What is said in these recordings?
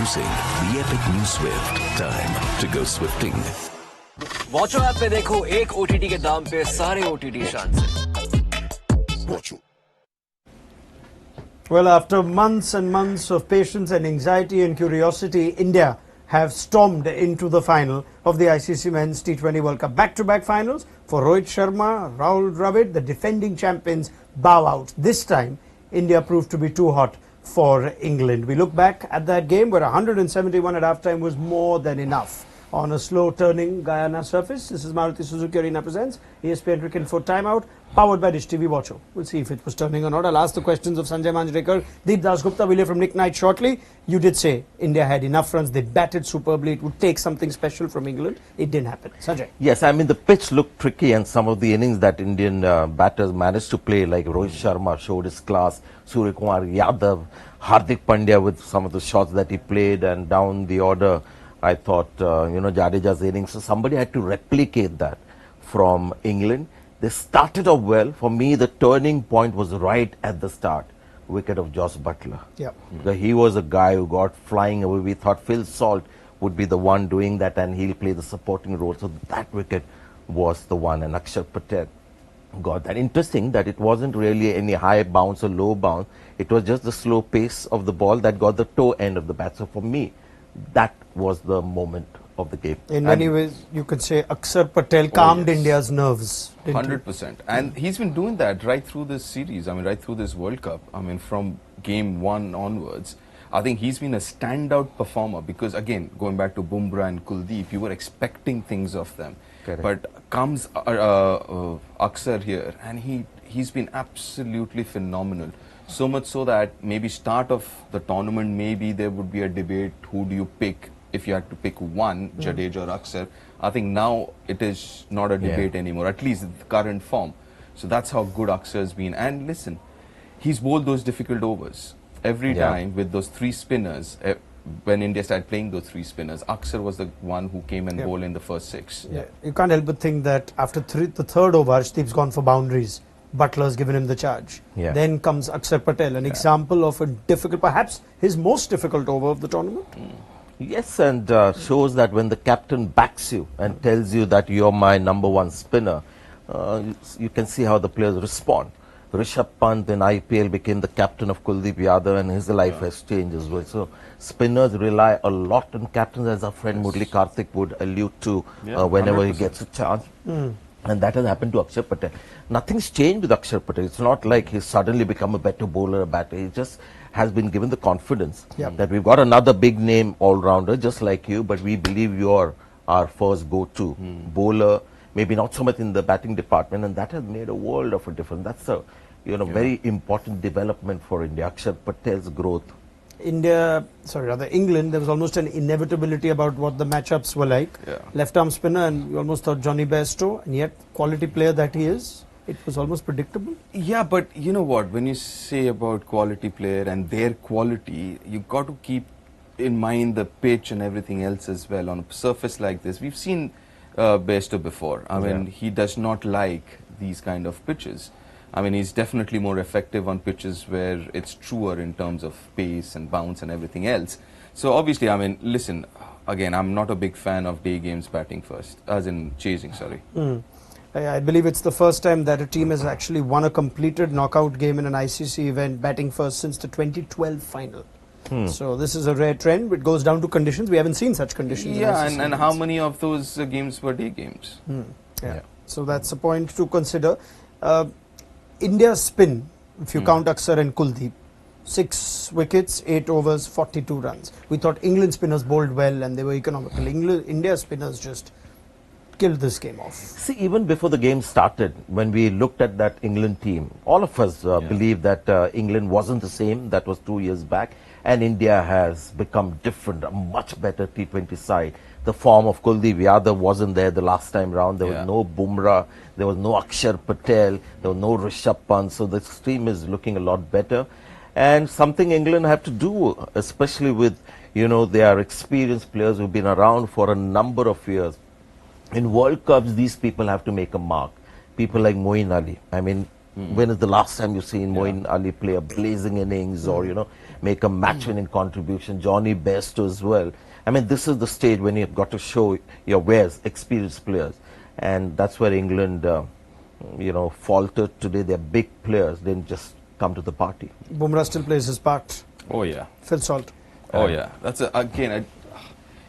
Introducing the epic new Swift. Time to go swifting. Watcho app पे देखो एक OTT के दाम पे सारे ओटीटी शान से। Well, after months and months of patience and anxiety and curiosity, India have stormed into the final of the ICC Men's T20 World Cup. Back-to-back finals for Rohit Sharma, Rahul Dravid, the defending champions bow out. This time, India proved to be too hot for England. We look back at that game where 171 at halftime was more than enough. On a slow-turning Guyana surface, this is Maruti Suzuki Arena presents ESPNcricinfo TimeOut, powered by Dish TV Watcho. We'll see if it was turning or not. I'll ask the questions of Sanjay Manjrekar, Deep Dasgupta. We'll hear from Nick Knight shortly. You did say India had enough runs. They batted superbly. It would take something special from England. It didn't happen. Sanjay. Yes, I mean, the pitch looked tricky, and some of the innings that Indian batters managed to play, like Rohit Sharma showed his class, Suryakumar Yadav, Hardik Pandya with some of the shots that he played, and down the order, I thought, Jadeja's innings. So somebody had to replicate that from England. They started off well. For me, the turning point was right at the start. Wicket of Joss Buttler. Yeah. Because he was a guy who got flying away. We thought Phil Salt would be the one doing that, and he'll play the supporting role. So that wicket was the one, and Axar Patel got that. Interesting that it wasn't really any high bounce or low bounce. It was just the slow pace of the ball that got the toe end of the bat. So for me, that was the moment of the game. In many ways, you could say Axar Patel calmed India's nerves. 100%. And he's been doing that right through this series. I mean, right through this World Cup. I mean, from game one onwards, I think he's been a standout performer because, again, going back to Bumrah and Kuldeep, you were expecting things of them. Correct. But comes Axar here, and he's been absolutely phenomenal. So much so that maybe start of the tournament, maybe there would be a debate, who do you pick if you had to pick one, Jadeja or Axar. I think now it is not a debate anymore, at least in the current form. So that's how good Axar has been. And listen, he's bowled those difficult overs. Every time with those three spinners, when India started playing those three spinners, Axar was the one who came and bowled in the first six. Yeah. You can't help but think that after the third over, Arshdeep's gone for boundaries. Butler's given him the charge. Yeah. Then comes Axar Patel, an example of a difficult, perhaps his most difficult over of the tournament. Yes, and shows that when the captain backs you and tells you that you're my number one spinner, you can see how the players respond. Rishabh Pant in IPL became the captain of Kuldeep Yadav, and his life has changed as well. So spinners rely a lot on captains, as our friend Murli Karthik would allude to whenever 100%. He gets a chance. And that has happened to Axar Patel. Nothing's changed with Axar Patel. It's not like he's suddenly become a better bowler, a batter. He just has been given the confidence that we've got another big name all-rounder, just like you, but we believe you're our first go-to bowler, maybe not so much in the batting department, and that has made a world of a difference. That's a very important development for India, Axar Patel's growth. England, there was almost an inevitability about what the matchups were like. Left arm spinner, and we almost thought Johnny Bairstow, and yet quality player that he is, it was almost predictable. Yeah, but you know what, when you say about quality player and their quality, you've got to keep in mind the pitch and everything else as well. On a surface like this, we've seen Bairstow before. I mean, he does not like these kind of pitches. I mean, he's definitely more effective on pitches where it's truer in terms of pace and bounce and everything else. So obviously, I mean, listen, again, I'm not a big fan of day games batting first, as in chasing, sorry. I believe it's the first time that a team has actually won a completed knockout game in an ICC event batting first since the 2012 final. So this is a rare trend. It goes down to conditions. We haven't seen such conditions. Yeah, and how many of those games were day games? So that's a point to consider. India's spin, if you count Axar and Kuldeep, 6 wickets, 8 overs, 42 runs. We thought England spinners bowled well and they were economical. India's spinners just killed this game off. See, even before the game started, when we looked at that England team, all of us believed that England wasn't the same. That was 2 years back. And India has become different, a much better T20 side. The form of Kuldeep Yadav wasn't there the last time round. There was no Bumrah, there was no Axar Patel, there was no Rishabh Pant. So this team is looking a lot better. And something England have to do, especially with, their experienced players who've been around for a number of years. In World Cups, these people have to make a mark. People like Moeen Ali. I mean, When is the last time you've seen Moeen Ali play a blazing innings or, you know, make a match-winning contribution? Johnny Bairstow as well. I mean, this is the stage when you've got to show your wares, experienced players. And that's where England, you know, faltered today. They're big players, didn't just come to the party. Bumrah still plays his part. Oh, yeah. Phil Salt. Oh, yeah. That's, again,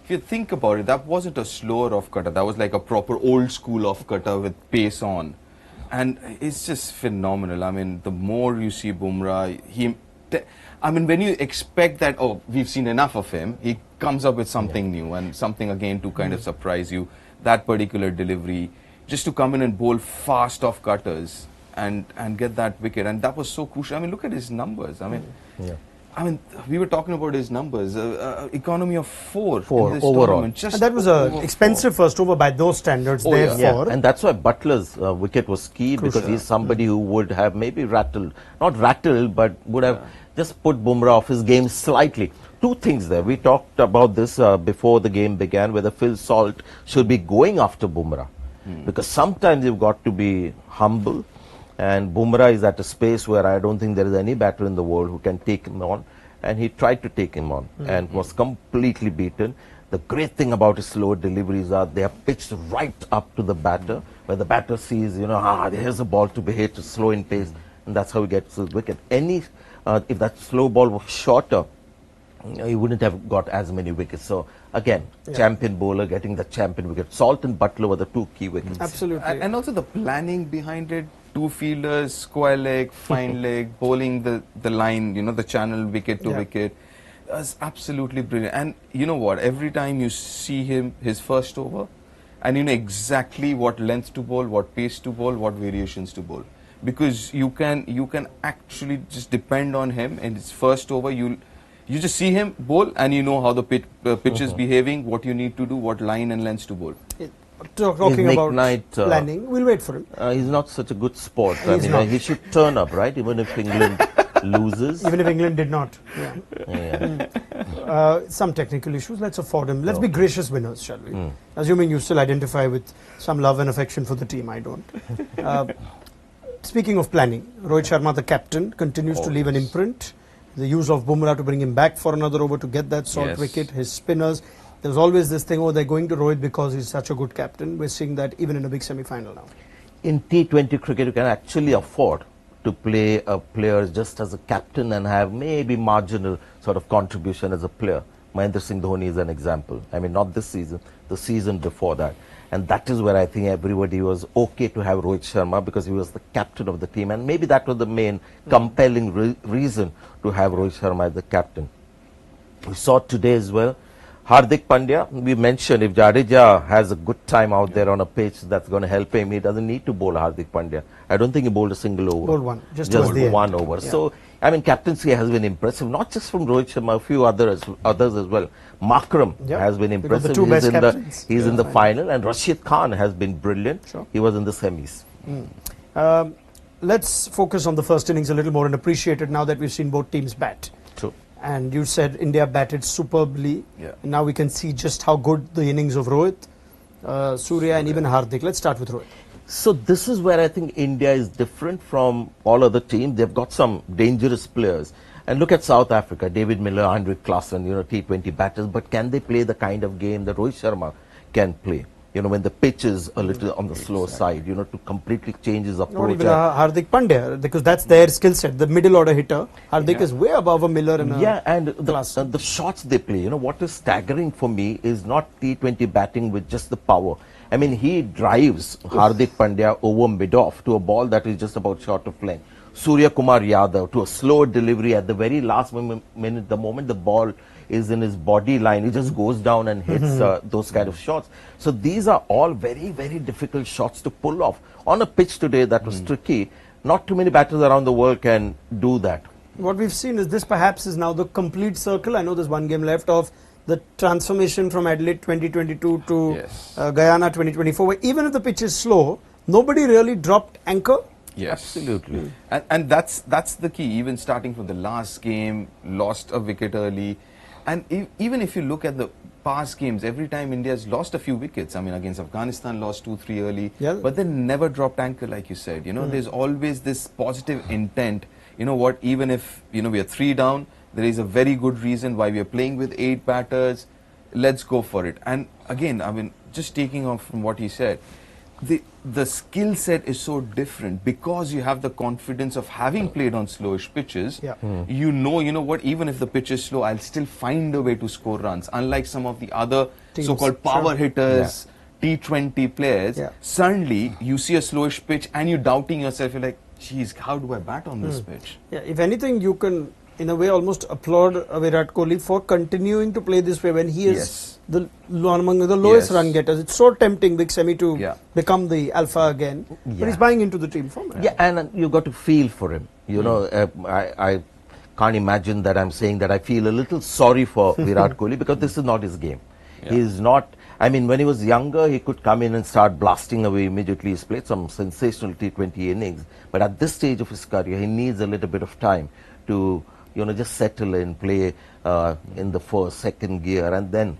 if you think about it, that wasn't a slower off-cutter. That was like a proper old-school off-cutter with pace on. And it's just phenomenal. I mean, the more you see Bumrah, I mean, when you expect that, oh, we've seen enough of him, he comes up with something new and something again to kind of surprise you. That particular delivery, just to come in and bowl fast off cutters and get that wicket. And that was so crucial. I mean, look at his numbers. I mean, we were talking about his numbers. Economy of 4 in this overall. tournament. Just And that was an expensive first over by those standards. Oh, yeah. Therefore, And that's why Butler's wicket was key, because he's somebody who would have maybe not rattled, but would have just put Bumrah off his game slightly. Two things there. We talked about this before the game began, whether Phil Salt should be going after Bumrah. Because sometimes you've got to be humble, and Bumrah is at a space where I don't think there is any batter in the world who can take him on. And he tried to take him on and was completely beaten. The great thing about his slow deliveries are they are pitched right up to the batter, where the batter sees, you know, here's a ball to be hit, slow in pace, and that's how he gets his wicket. If that slow ball was shorter, he wouldn't have got as many wickets. So again, champion bowler getting the champion wicket. Salt and Butler were the two key wickets. absolutely. And also the planning behind it. 2 fielders, square leg, fine leg, bowling the line, you know, the channel wicket to wicket. That's absolutely brilliant. And you know what? Every time you see him, his first over, and you know exactly what length to bowl, what pace to bowl, what variations to bowl. Because you can actually just depend on him in his first over. You just see him bowl and you know how the pitch is behaving, what you need to do, what line and lengths to bowl. Talking Nick about Knight, planning, we'll wait for him. He's not such a good sport. I mean, he should turn up, right? Even if England loses. Even if England did not. Some technical issues, let's afford him. Let's be gracious winners, shall we? Assuming you still identify with some love and affection for the team, I don't. Speaking of planning, Rohit Sharma, the captain, continues to leave an imprint. The use of Bumrah to bring him back for another over to get that Salt wicket, his spinners. There's always this thing, oh, they're going to Rohit because he's such a good captain. We're seeing that even in a big semi-final now. In T20 cricket, you can actually afford to play a player just as a captain and have maybe marginal sort of contribution as a player. Mahendra Singh Dhoni is an example. I mean, not this season, the season before that. And that is where I think everybody was okay to have Rohit Sharma, because he was the captain of the team. And maybe that was the main compelling reason to have Rohit Sharma as the captain. We saw today as well, Hardik Pandya, we mentioned if Jadeja has a good time out there on a pitch that's going to help him, he doesn't need to bowl Hardik Pandya. I don't think he bowled a single over. Bowled one, just one over. Yeah. So, I mean, captaincy has been impressive, not just from Rohit Sharma, a few others as well. Makram has been impressive. The two best captains. He's in the final, and Rashid Khan has been brilliant. Sure. He was in the semis. Let's focus on the first innings a little more and appreciate it now that we've seen both teams bat. True. And you said India batted superbly. And now we can see just how good the innings of Rohit, Surya and even Hardik. Let's start with Rohit. So this is where I think India is different from all other teams. They've got some dangerous players. And look at South Africa, David Miller, Hendrik Klaassen, you know, T20 batters. But can they play the kind of game that Rohit Sharma can play? You know, when the pitch is a little on the slow side, you know, to completely change his approach. Not even Hardik Pandya, because that's their skill set, the middle order hitter. Hardik is way above a Miller and and the shots they play, you know, what is staggering for me is not T20 batting with just the power. I mean, he drives Hardik Pandya over mid-off to a ball that is just about short of length. Suryakumar Yadav to a slow delivery at the very last minute, the moment the ball is in his body line, he just goes down and hits those kind of shots. So these are all very, very difficult shots to pull off. On a pitch today that was tricky, not too many batters around the world can do that. What we've seen is this perhaps is now the complete circle. I know there's one game left of the transformation from Adelaide 2022 to Guyana 2024, where even if the pitch is slow, nobody really dropped anchor. Yes, absolutely. And that's the key. Even starting from the last game, lost a wicket early. And even if you look at the past games, every time India's lost a few wickets. I mean, against Afghanistan, lost 2-3 early, Yeah. but then never dropped anchor, like you said. You know, there's always this positive intent. You know what? Even if we are 3 down, there is a very good reason why we are playing with 8 batters. Let's go for it. And again, I mean, just taking off from what he said, the skill set is so different because you have the confidence of having played on slowish pitches. Yeah. You know what, even if the pitch is slow, I'll still find a way to score runs. Unlike some of the other Teams, so-called power sure. hitters, T20 players, Yeah. suddenly you see a slowish pitch and you're doubting yourself. You're like, geez, how do I bat on this pitch? Yeah, if anything, you can, in a way, almost applaud Virat Kohli for continuing to play this way when he is Yes. among the lowest Yes. run getters. It's so tempting, Big Semi, to Yeah. become the alpha again. But Yeah. he's buying into the team format. Yeah, and you got to feel for him. You know, I can't imagine that I'm saying that I feel a little sorry for Virat Kohli because this is not his game. Yeah. He is not. I mean, when he was younger, he could come in and start blasting away immediately. He's played some sensational T20 innings, but at this stage of his career, he needs a little bit of time to, just settle in, play in the first, second gear, and then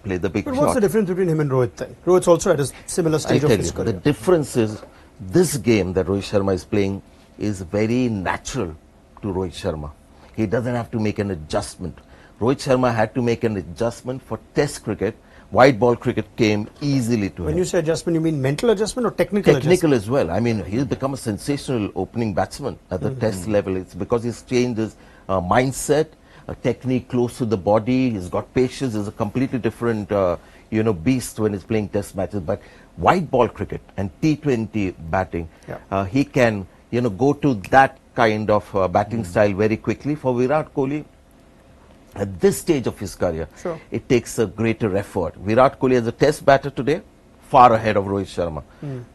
play the big But shot. what's the difference between him and Rohit then? Rohit's also at a similar I'll stage tell of his you, the career. difference is this game that Rohit Sharma is playing is very natural to Rohit Sharma. He doesn't have to make an adjustment. Rohit Sharma had to make an adjustment for Test cricket. White ball cricket came easily to When him. you say adjustment, you mean mental adjustment or technical Technical as well. I mean, he's become a sensational opening batsman at the Test level. It's because he's changed his mindset, a technique close to the body. He's got patience. He's a completely different, beast when he's playing Test matches. But white ball cricket and T20 batting, he can, go to that kind of batting style very quickly. For Virat Kohli, at this stage of his career, Sure. it takes a greater effort. Virat Kohli as a Test batter today, far ahead of Rohit Sharma.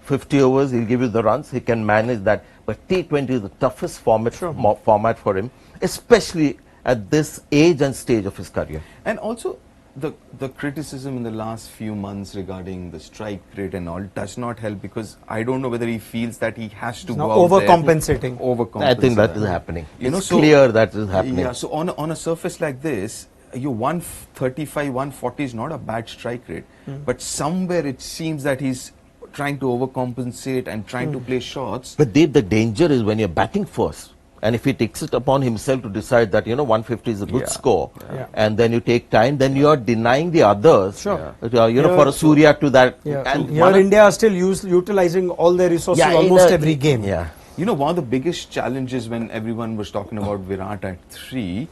50 overs, he'll give you the runs. He can manage that. But T20 is the toughest format for him, especially at this age and stage of his career. And also, the criticism in the last few months regarding the strike rate and all does not help, because I don't know whether he feels that he has to Now go out there. overcompensating. I think that is happening. It's so clear that is happening. Yeah, so on a surface like this, your 135, 140 is not a bad strike rate, but somewhere it seems that he's trying to overcompensate and trying to play shots. But Deep, the danger is when you're batting first, and if he takes it upon himself to decide that 150 is a good score, and then you take time, then you are denying the others. Sure. For a Surya to that. Yeah. And Here one of- India are still utilizing all their resources in almost a- every game. Yeah. One of the biggest challenges when everyone was talking about Virat at 3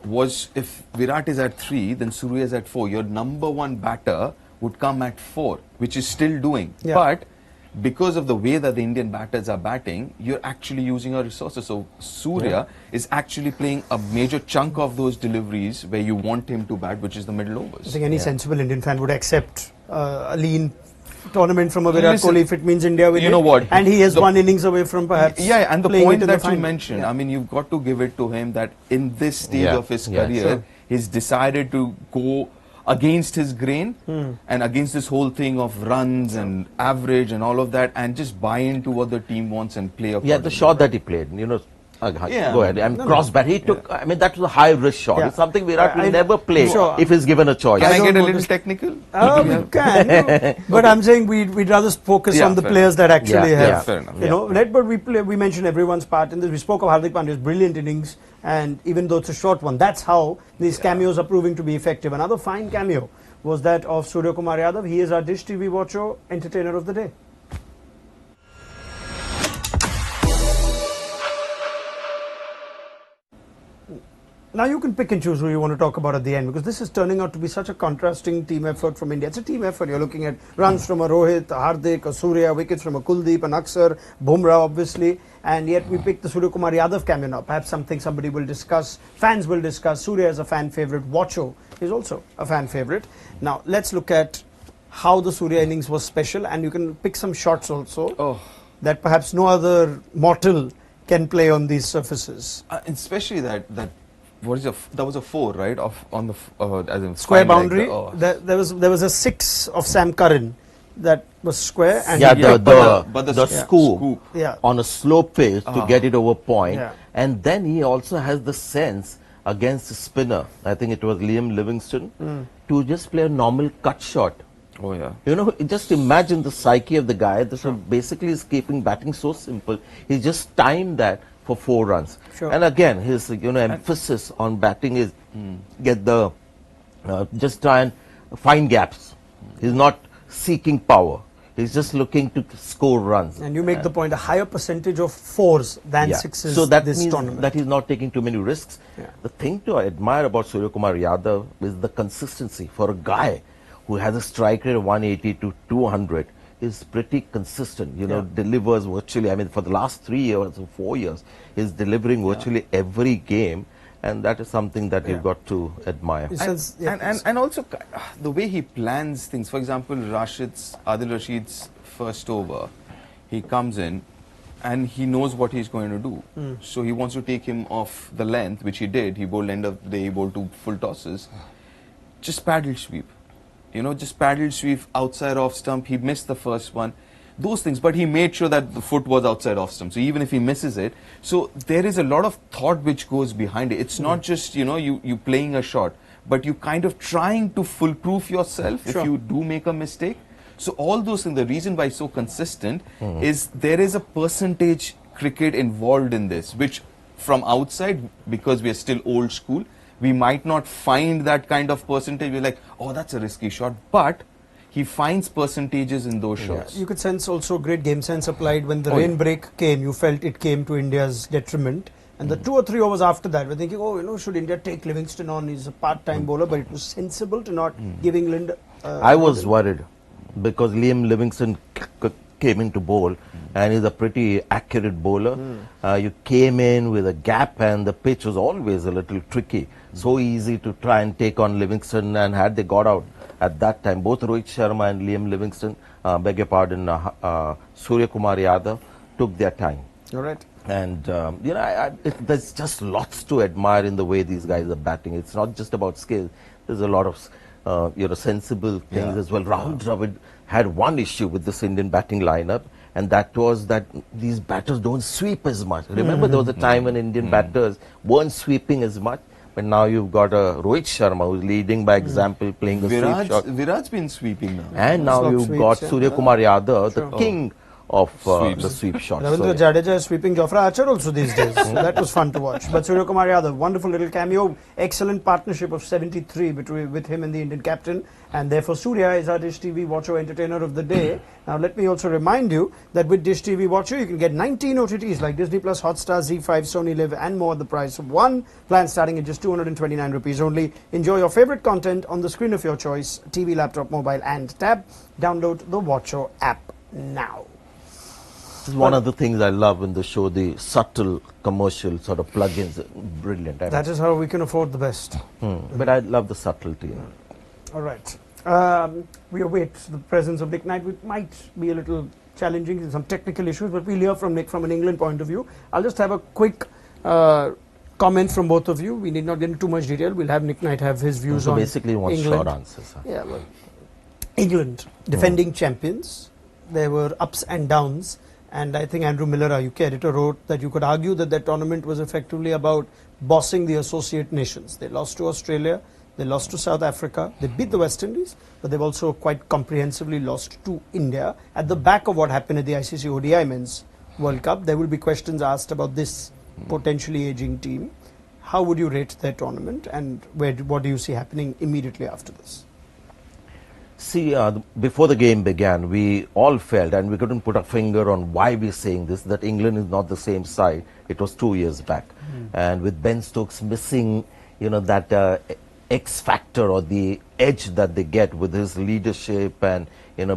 was, if Virat is at 3, then Surya is at 4. Your number 1 batter would come at 4, which is still doing. Yeah. But because of the way that the Indian batters are batting, you're actually using your resources. So Surya is actually playing a major chunk of those deliveries where you want him to bat, which is the middle I overs. think any sensible Indian fan would accept a lean tournament from a Virat Listen, Kohli if it means India winning. you know what? And he is The- 1 innings away from perhaps Yeah, and the playing point it in that the you final. mentioned, Yeah. I mean, you've got to give it to him that in this stage Yeah, of his yeah. career, Sure. he's decided to go against his grain and against this whole thing of runs and average and all of that, and just buy into what the team wants and play accordingly. Yeah, the shot that he played, Yeah. go ahead. And cross bat, he took, I mean, that was a high risk shot. Yeah. It's something Virat I- will never play Sure. if he's given a choice. Can I don't get a want little to- technical? We can, but I'm saying we'd rather focus Yeah, on the fair players that actually Yeah, have. yeah, fair enough. But we mentioned everyone's part in this. We spoke of Hardik Pandya's brilliant innings, and even though it's a short one, that's how these cameos are proving to be effective. Another fine cameo was that of Suryakumar Yadav. He is our Dish TV watcher, entertainer of the day. Now you can pick and choose who you want to talk about at the end, because this is turning out to be such a contrasting team effort from India. It's a team effort. You're looking at runs from a Rohit, a Hardik, a Surya, wickets from a Kuldeep, an Axar, Bumrah obviously, and yet we picked the Suryakumar Yadav cameo now. Perhaps something somebody will discuss, fans will discuss. Surya is a fan favourite. Watcho is also a fan favourite. Now let's look at how the Surya innings was special, and you can pick some shots also that perhaps no other mortal can play on these surfaces. Especially that that was a 4, right? On the as in Square fine leg, boundary. There was a 6 of Sam Curran that was square, and Yeah, he the, picked the, but the the scoop. scoop Yeah. on a slope face to get it over point. Yeah. And then he also has the sense against a spinner, I think it was Liam Livingstone, to just play a normal cut shot. Oh yeah. You know, just imagine the psyche of the guy. This one basically is keeping batting so simple. He just timed that for 4 runs. Sure. And again, his emphasis on batting is get the just try and find gaps. He's not seeking power. He's just looking to score runs. And you make the point, a higher percentage of 4s than 6s so that this means tournament. that he's not taking too many risks. Yeah. The thing to admire about Suryakumar Yadav is the consistency. For a guy who has a strike rate of 180 to 200, is pretty consistent, delivers virtually, I mean, for the last 3 years or 4 years, he's delivering virtually every game, and that is something that you've got to admire. And also the way he plans things. For example, Adil Rashid's first over, he comes in and he knows what he's going to do. So he wants to take him off the length, which he did. He bowled end of the day, he bowled 2 full tosses. Just paddle sweep. Just paddle sweep outside off stump. He missed the first one. Those things, but he made sure that the foot was outside off stump. So even if he misses it, so there is a lot of thought which goes behind it. It's not just, you playing a shot, but you kind of trying to foolproof yourself if you do make a mistake. So all those things, the reason why it's so consistent is there is a percentage cricket involved in this, which from outside, because we are still old school, we might not find that kind of percentage. We're like, oh, that's a risky shot. But he finds percentages in those shots. You could sense also great game sense applied when the rain break came. You felt it came to India's detriment. And the 2 or 3 overs after that, we're thinking, should India take Livingston on? He's a part-time bowler, but it was sensible to not give England... I was worried because Liam Livingstone came in to bowl and he's a pretty accurate bowler. You came in with a gap and the pitch was always a little tricky. So easy to try and take on Livingstone, and had they got out at that time, both Rohit Sharma and Liam Livingstone, Suryakumar Yadav, took their time. All right. And, there's just lots to admire in the way these guys are batting. It's not just about skill. There's a lot of, sensible things as well. Rahul Dravid had one issue with this Indian batting lineup, and that was that these batters don't sweep as much. Remember, there was a time when Indian batters weren't sweeping as much. But now you've got a Rohit Sharma who's leading by example, playing the sweep shot. Virat's been sweeping now. And now you've got Suryakumar Yadav, the king of the sweep shot. Ravindra Jadeja is sweeping Jofra Archer also these days. So that was fun to watch. But Suryakumar Yadav, wonderful little cameo, excellent partnership of 73 with him and the Indian captain. And therefore Surya is our Dish TV Watcher Entertainer of the Day. Now let me also remind you that with Dish TV Watcher you can get 19 OTTs like Disney Plus, Hotstar, Z5, Sony Live and more at the price of one plan starting at just 229 rupees only. Enjoy your favorite content on the screen of your choice, TV, laptop, mobile and tab. Download the Watcher app now. This is one of the things I love in the show, the subtle commercial sort of plug-ins. Brilliant. That is how we can afford the best. But I love the subtlety. All right. We await the presence of Nick Knight, which might be a little challenging in some technical issues, but we'll hear from Nick from an England point of view. I'll just have a quick comment from both of you. We need not get into too much detail. We'll have Nick Knight have his views on basically he wants England. short answers. Huh? Yeah, well, England, defending champions. There were ups and downs. And I think Andrew Miller, UK editor, wrote that you could argue that that tournament was effectively about bossing the associate nations. They lost to Australia, they lost to South Africa, they beat the West Indies, but they've also quite comprehensively lost to India. At the back of what happened at the ICC ODI Men's World Cup, there will be questions asked about this potentially aging team. How would you rate their tournament, and what do you see happening immediately after this? See, before the game began, we all felt, and we couldn't put a finger on why we're saying this, that England is not the same side it was 2 years back. And with Ben Stokes missing, that X factor or the edge that they get with his leadership and,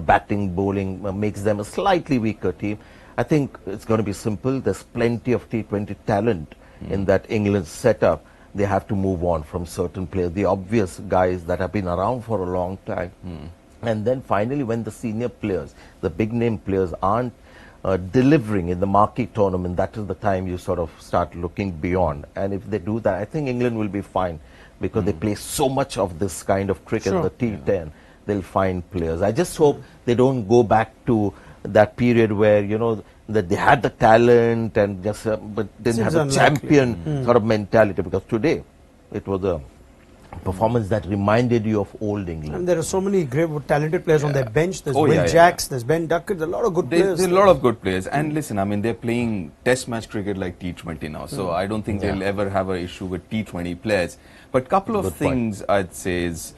batting, bowling makes them a slightly weaker team. I think it's going to be simple. There's plenty of T20 talent in that England setup. They have to move on from certain players, the obvious guys that have been around for a long time. And then finally, when the senior players, the big name players aren't delivering in the marquee tournament, that is the time you sort of start looking beyond. And if they do that, I think England will be fine because they play so much of this kind of cricket, the T10. They'll find players. I just hope they don't go back to that period where, that they had the talent and just but didn't have a champion sort of mentality, because today It was a performance that reminded you of old England. And there are so many great, talented players on their bench. There's Will yeah, Jacks, there's Ben Duckett, there's a lot of good players. There's a lot of good players. And listen, I mean, they're playing test match cricket like T20 now. So I don't think they'll ever have an issue with T20 players. But couple of things I'd say is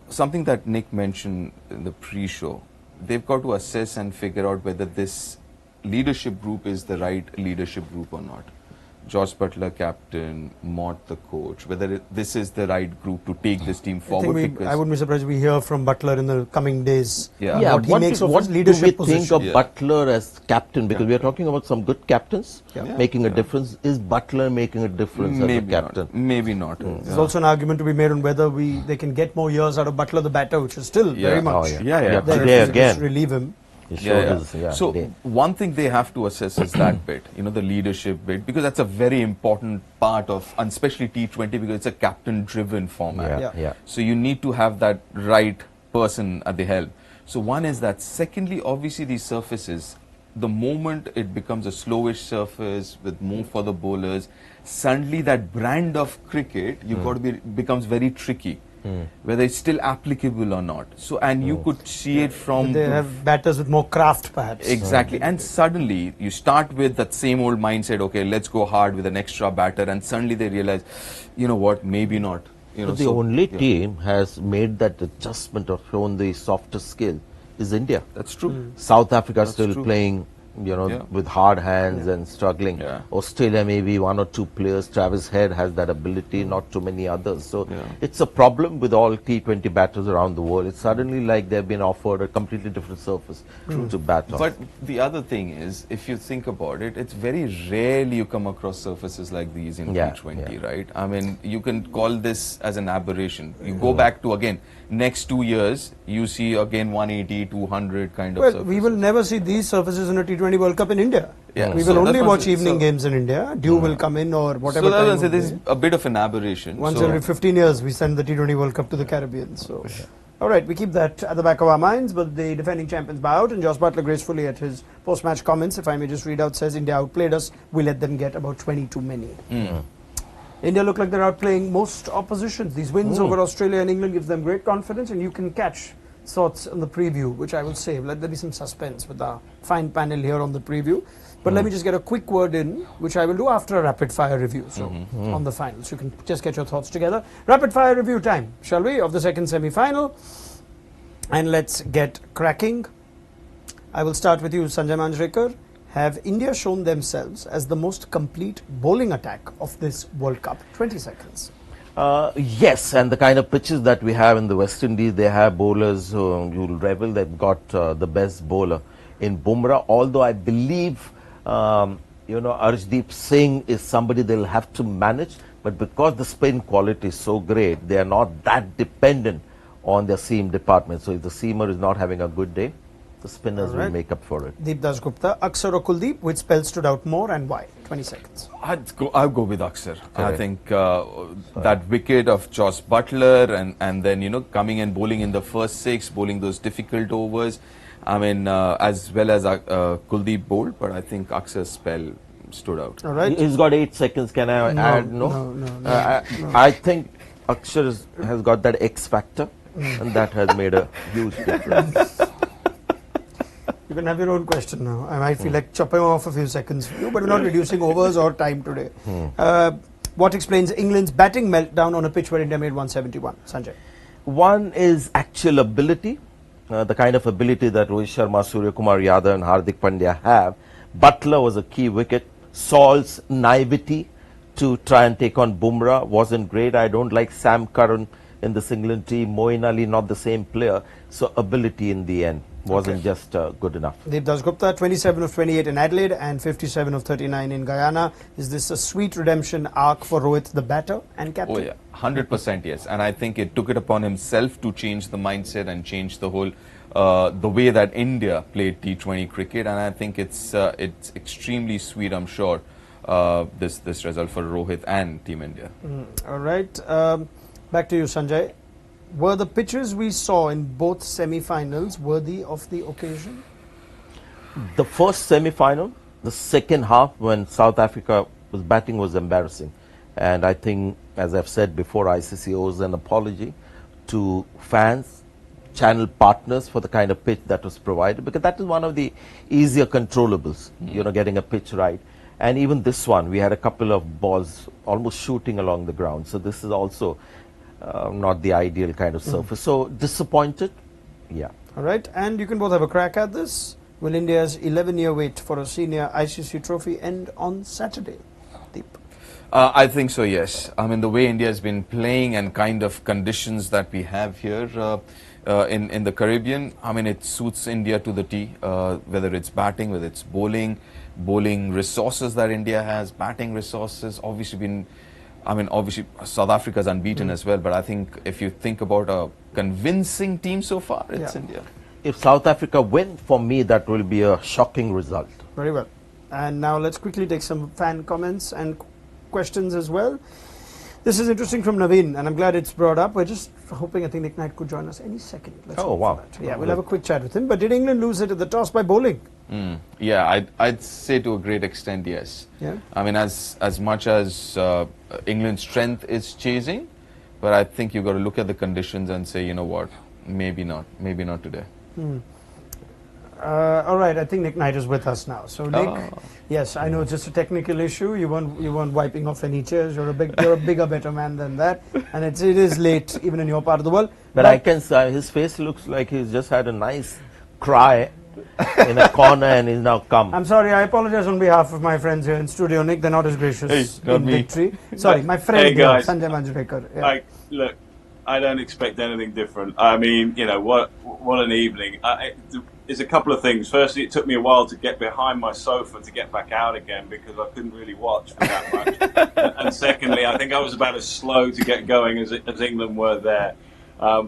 something that Nick mentioned in the pre-show. They've got to assess and figure out whether this leadership group is the right leadership group or not. Josh Butler captain, Mott the coach, whether this is the right group to take this team forward. I wouldn't be surprised if we hear from Butler in the coming days. What he makes of his leadership do we think of Butler as captain? Because we are talking about some good captains making a difference. Is Butler making a difference as a captain? Maybe not. There's also an argument to be made on whether they can get more years out of Butler the batter, which is still very much Today again. Just relieve him. So one thing they have to assess is that bit, the leadership bit, because that's a very important part of, and especially T20, because it's a captain-driven format. So you need to have that right person at the helm. So one is that. Secondly, obviously these surfaces, the moment it becomes a slowish surface with more for the bowlers, suddenly that brand of cricket you've got to becomes very tricky. Whether it's still applicable or not. So, and you could see it from... They have batters with more craft, perhaps. Exactly. And suddenly, you start with that same old mindset, okay, let's go hard with an extra batter, and suddenly they realize, you know what, maybe not. But the only team has made that adjustment or shown the softer skill is India. That's true. South Africa is still playing, with hard hands and struggling. Australia, maybe one or two players. Travis Head has that ability, not too many others. So it's a problem with all T20 batters around the world. It's suddenly like they've been offered a completely different surface to bat on. But the other thing is, if you think about it, it's very rarely you come across surfaces like these in T20, right? I mean, you can call this as an aberration. You go back to, again, next 2 years, you see again 180, 200 kind of surfaces. We will never see these surfaces in a T20 World Cup in India. We will only watch evening games in India. Dew will come in or whatever. So this is a bit of an aberration. Once every 15 years, we send the T20 World Cup to the Caribbean. So, all right, we keep that at the back of our minds. But the defending champions bow out, and Josh Butler gracefully at his post-match comments, if I may just read out, says India outplayed us. We let them get about 20 too many. India look like they're outplaying most oppositions. These wins over Australia and England gives them great confidence, and you can catch thoughts on the preview, which I will save. Let there be some suspense with our fine panel here on the preview. But let me just get a quick word in, which I will do after a rapid fire review. So on the finals, you can just get your thoughts together. Rapid fire review time, shall we, of the second semi-final? And let's get cracking. I will start with you, Sanjay Manjrekar. Have India shown themselves as the most complete bowling attack of this World Cup? 20 seconds. Yes, and the kind of pitches that we have in the West Indies, they have bowlers you'll revel. They've got the best bowler in Bumrah. Although I believe, Arshdeep Singh is somebody they'll have to manage. But because the spin quality is so great, they are not that dependent on their seam department. So if the seamer is not having a good day, the spinners will make up for it. Deep Dasgupta, Axar or Kuldeep, which spell stood out more and why? 20 seconds. I'll go with Axar. I think that wicket of Josh Butler and then, coming and bowling in the first 6, bowling those difficult overs. I mean, as well as Kuldeep bowled, but I think Axar's spell stood out. All right. He's got 8 seconds. Can I add? No. I think Axar has got that X factor, and that has made a huge difference. You can have your own question now. I might feel like chopping off a few seconds for you, but we're not reducing overs or time today. What explains England's batting meltdown on a pitch where India made 171? Sanjay. One is actual ability, the kind of ability that Rohit Sharma, Suryakumar Yadav and Hardik Pandya have. Butler was a key wicket. Saul's naivety to try and take on Bumrah wasn't great. I don't like Sam Curran in this England team. Moeen Ali, not the same player. So ability in the end wasn't just good enough. Deep Dasgupta, 27 of 28 in Adelaide and 57 of 39 in Guyana. Is this a sweet redemption arc for Rohit, the batter and captain? Oh yeah, 100% yes. And I think it took it upon himself to change the mindset and change the whole, the way that India played T20 cricket. And I think it's extremely sweet, I'm sure, this result for Rohit and Team India. All right. Back to you, Sanjay. Were the pitches we saw in both semi-finals worthy of the occasion? The first semi-final, the second half when South Africa was batting was embarrassing. And I think, as I've said before, ICC owes an apology to fans, channel partners for the kind of pitch that was provided, because that is one of the easier controllables, getting a pitch right. And even this one, we had a couple of balls almost shooting along the ground. So this is also not the ideal kind of surface. So disappointed, yeah. All right, and you can both have a crack at this. Will India's 11-year wait for a senior ICC trophy end on Saturday? Deep. I think so, yes. I mean, the way India has been playing and kind of conditions that we have here in the Caribbean, I mean, it suits India to the T, whether it's batting, whether it's bowling resources that India has, batting resources, obviously South Africa's unbeaten as well, but I think if you think about a convincing team so far, it's India. If South Africa win, for me, that will be a shocking result. Very well. And now let's quickly take some fan comments and questions as well. This is interesting from Naveen, and I'm glad it's brought up. We're just hoping, I think Nick Knight could join us any second. Let's oh, wow. Yeah, we'll have a quick chat with him. But did England lose it at the toss by bowling? Yeah, I'd say to a great extent, yes. Yeah. I mean, as much as England's strength is chasing, but I think you've got to look at the conditions and say, you know what, maybe not today. All right, I think Nick Knight is with us now. So Nick, yes, I know it's just a technical issue. You weren't wiping off any chairs. You're a bigger, better man than that, and it is late even in your part of the world. But I can say his face looks like he's just had a nice cry in a corner and he's now come. I'm sorry, I apologize on behalf of my friends here in studio, Nick. They're not as gracious in victory. Sorry, my friend hey guys. here, Sanjay Manjrekar. Yeah. Like, look, I don't expect anything different. I mean, what an evening. There's a couple of things. Firstly, it took me a while to get behind my sofa to get back out again because I couldn't really watch for that much. And secondly, I think I was about as slow to get going as England were there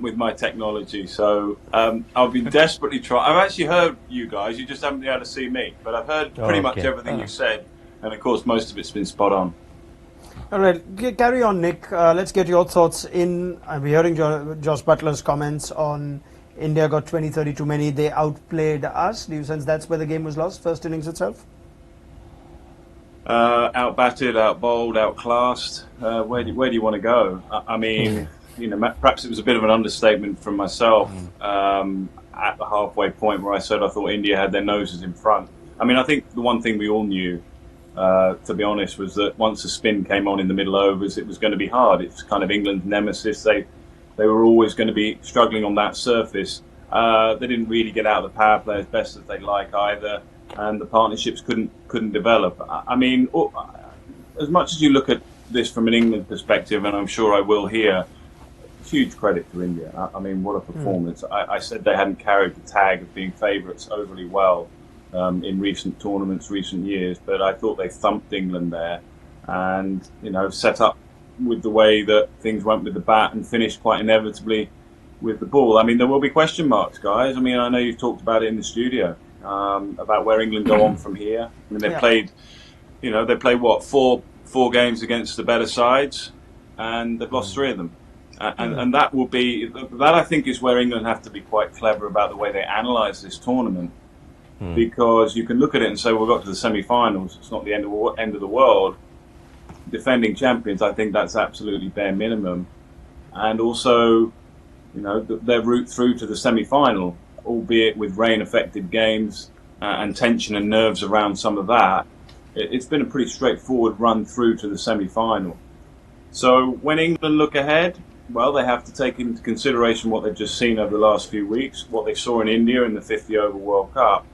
with my technology. So I've been desperately trying. I've actually heard you guys. You just haven't been able to see me. But I've heard pretty much everything you said. And, of course, most of it's been spot on. All right, carry on, Nick. Let's get your thoughts in. I'm hearing Josh Butler's comments on India got 20-30 too many. They outplayed us. Do you sense that's where the game was lost, first innings itself? Outbatted, outbowled, outclassed. Where do you want to go? I mean, perhaps it was a bit of an understatement from myself at the halfway point where I said I thought India had their noses in front. I mean, I think the one thing we all knew, to be honest, was that once the spin came on in the middle overs, it was going to be hard. It's kind of England's nemesis. They were always going to be struggling on that surface. They didn't really get out of the power play as best as they'd like either, and the partnerships couldn't develop. I mean, as much as you look at this from an England perspective, and I'm sure I will here, huge credit to India. I mean, what a performance. I said they hadn't carried the tag of being favourites overly well in recent tournaments, recent years, but I thought they thumped England there and, set up with the way that things went with the bat and finished quite inevitably with the ball. I mean, there will be question marks, guys. I mean, I know you've talked about it in the studio, about where England go on from here. I mean, they played what, four games against the better sides, and they've lost 3 of them. And that I think is where England have to be quite clever about the way they analyse this tournament, because you can look at it and say, well, we got to the semi-finals, it's not the end of the world. Defending champions, I think that's absolutely bare minimum. And also, their route through to the semi-final, albeit with rain-affected games and tension and nerves around some of that, it's been a pretty straightforward run through to the semi-final. So when England look ahead, well, they have to take into consideration what they've just seen over the last few weeks, what they saw in India in the 50 over World Cup.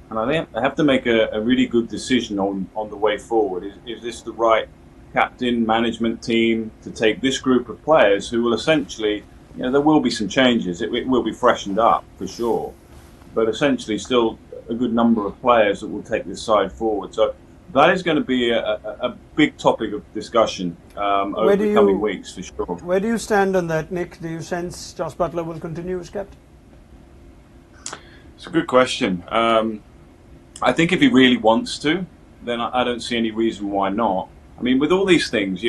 And I think they have to make a really good decision on the way forward. Is this the right captain, management team to take this group of players who will essentially, there will be some changes. It will be freshened up for sure, but essentially still a good number of players that will take this side forward. So that is going to be a big topic of discussion over the coming weeks for sure. Where do you stand on that, Nick? Do you sense Josh Butler will continue as captain? It's a good question. I think if he really wants to, then I don't see any reason why not. I mean, with all these things,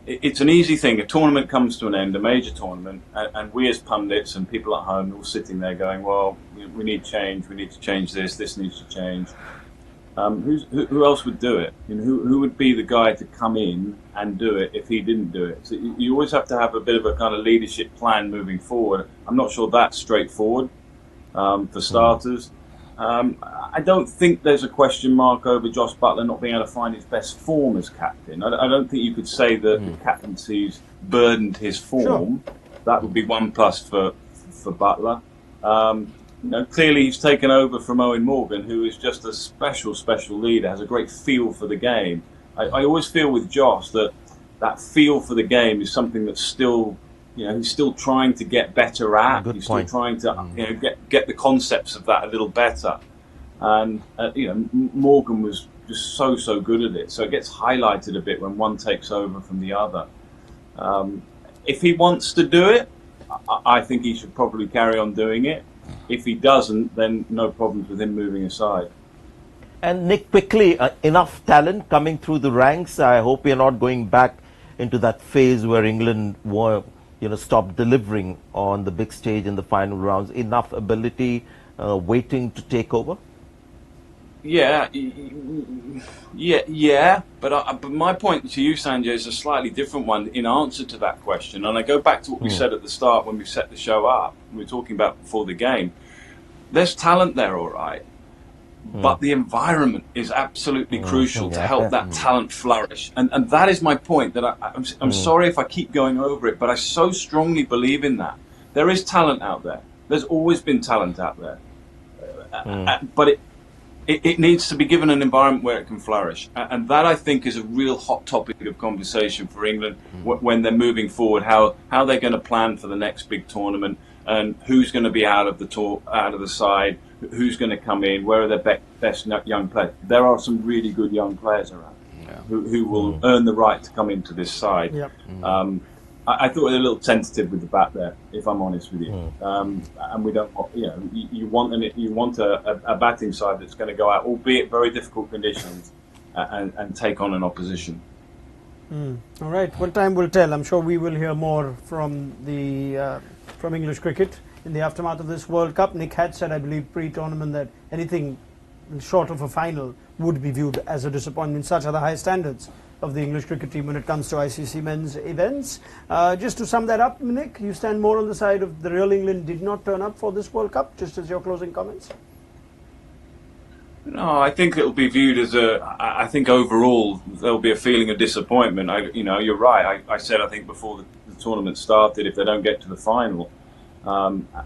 it's an easy thing. A tournament comes to an end, a major tournament, and we as pundits and people at home are all sitting there going, well, we need change, we need to change this needs to change. Who else would do it? You know, who would be the guy to come in and do it if he didn't do it? So you always have to have a bit of a kind of leadership plan moving forward. I'm not sure that's straightforward for starters. I don't think there's a question mark over Josh Buttler not being able to find his best form as captain. I don't think you could say that the captaincy's burdened his form. Sure. That would be 1+ for Buttler. You know, clearly he's taken over from Owen Morgan, who is just a special leader, has a great feel for the game. I always feel with Josh that feel for the game is something that's still, you know, he's still trying to get better at. He's still trying to, you know, get the concepts of that a little better. And you know, Morgan was just so good at it. So it gets highlighted a bit when one takes over from the other. If he wants to do it, I think he should probably carry on doing it. If he doesn't, then no problems with him moving aside. And Nick, quickly, enough talent coming through the ranks. I hope we are not going back into that phase where England were, you know, stopped delivering on the big stage in the final rounds. Enough ability waiting to take over. Yeah. But my point to you, Sanjay, is a slightly different one in answer to that question. And I go back to what we said at the start when we set the show up. We were talking about before the game. There's talent there, all right. But the environment is absolutely crucial to help that talent flourish. And that is my point. That I'm sorry if I keep going over it, but I so strongly believe in that. There is talent out there. There's always been talent out there. But it needs to be given an environment where it can flourish. And that, I think, is a real hot topic of conversation for England when they're moving forward, how they're going to plan for the next big tournament and who's going to be out of the side, who's going to come in, where are their best young players. There are some really good young players around who will earn the right to come into this side. Yep. I thought we were a little tentative with the bat there, if I'm honest with you. And we don't, you know, you want a batting side that's going to go out, albeit very difficult conditions, and take on an opposition. All right. Well, time will tell. I'm sure we will hear more from English cricket in the aftermath of this World Cup. Nick had said, I believe, pre-tournament that anything short of a final would be viewed as a disappointment. Such are the high standards of the English cricket team when it comes to ICC men's events. Just to sum that up, Nick, you stand more on the side of the real England did not turn up for this World Cup, just as your closing comments? No, I think it'll be viewed as I think overall there'll be a feeling of disappointment. You know, you're right. I said, I think before the tournament started, if they don't get to the final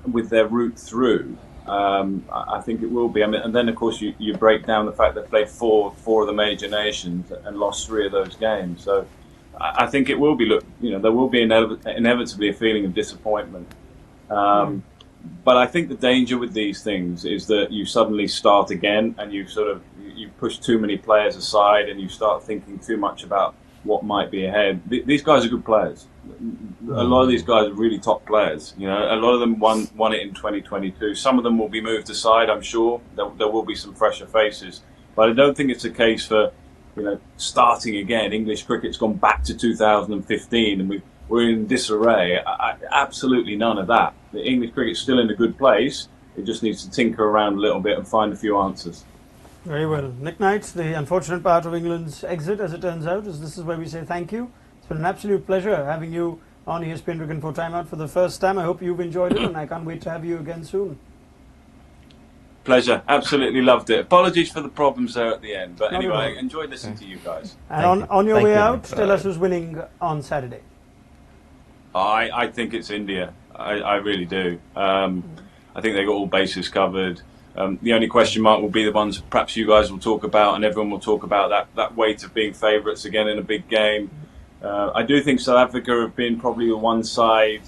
with their route through, I think it will be. I mean, and then of course you break down the fact they played four of the major nations and lost 3 of those games. So I think it will be. You know, there will be inevitably a feeling of disappointment. But I think the danger with these things is that you suddenly start again and you push too many players aside and you start thinking too much about what might be ahead. These guys are good players. A lot of these guys are really top players. You know, a lot of them won it in 2022. Some of them will be moved aside, I'm sure. There will be some fresher faces. But I don't think it's a case for, you know, starting again. English cricket's gone back to 2015 and we're in disarray. Absolutely none of that. The English cricket's still in a good place. It just needs to tinker around a little bit and find a few answers. Very well. Nick Knight, the unfortunate part of England's exit, as it turns out, is this is where we say thank you. It's been an absolute pleasure having you on ESPNcricinfo TimeOut for the first time. I hope you've enjoyed it and I can't wait to have you again soon. Pleasure. Absolutely loved it. Apologies for the problems there at the end. But anyway, I enjoyed listening to you guys. And on your way out, tell us who's winning on Saturday. I think it's India. I really do. I think they got all bases covered. The only question mark will be the ones perhaps you guys will talk about and everyone will talk about, that weight of being favourites again in a big game. I do think South Africa have been probably the one side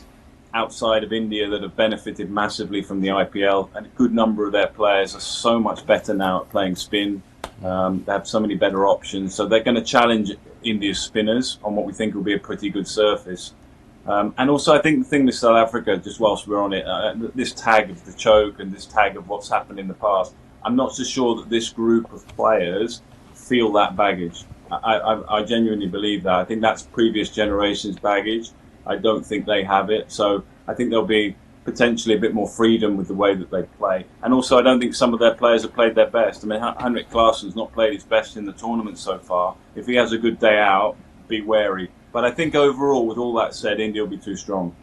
outside of India that have benefited massively from the IPL, and a good number of their players are so much better now at playing spin. They have so many better options, so they're going to challenge India's spinners on what we think will be a pretty good surface. And also, I think the thing with South Africa, just whilst we're on it, this tag of the choke and this tag of what's happened in the past, I'm not so sure that this group of players feel that baggage. I genuinely believe that. I think that's previous generations' baggage. I don't think they have it. So I think there'll be potentially a bit more freedom with the way that they play. And also, I don't think some of their players have played their best. I mean, Henrik Klaassen's not played his best in the tournament so far. If he has a good day out, be wary. But I think overall, with all that said, India will be too strong.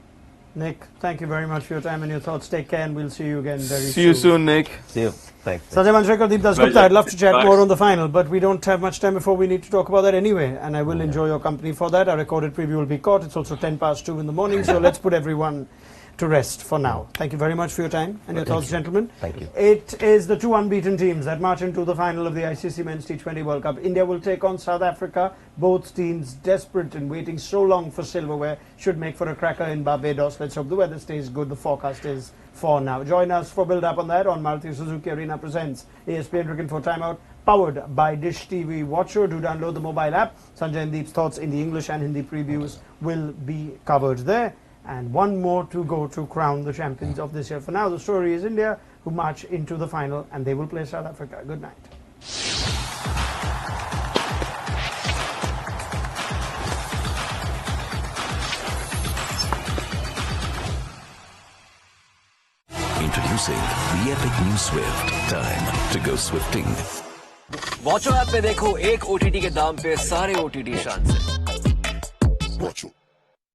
Nick, thank you very much for your time and your thoughts. Take care, and we'll see you again very soon. See you soon, Nick. See you. Thanks. Sanjay Manjrekar, Dasgupta, Pleasure. I'd love to chat Thanks. more on the final, but we don't have much time before we need to talk about that anyway, and I will enjoy your company for that. Our recorded preview will be caught. It's also 2:10 in the morning, so let's put everyone to rest for now. Thank you very much for your time and your thoughts, gentlemen. Thank you. It is the two unbeaten teams that march into the final of the ICC Men's T20 World Cup. India will take on South Africa. Both teams desperate and waiting so long for silverware. Should make for a cracker in Barbados. Let's hope the weather stays good. The forecast is for now. Join us for build up on that on Maruti Suzuki Arena presents ESPNcricinfo TimeOut, powered by Dish TV Watcher. Do download the mobile app. Sanjay and Deep's thoughts in the English and Hindi previews will be covered there. And one more to go to crown the champions of this year. For now, the story is India, who march into the final, and they will play South Africa. Good night. Introducing the epic new Swift. Time to go swifting. Watcho app पे देखो एक OTT के दाम पे सारे OTT शान से। Watch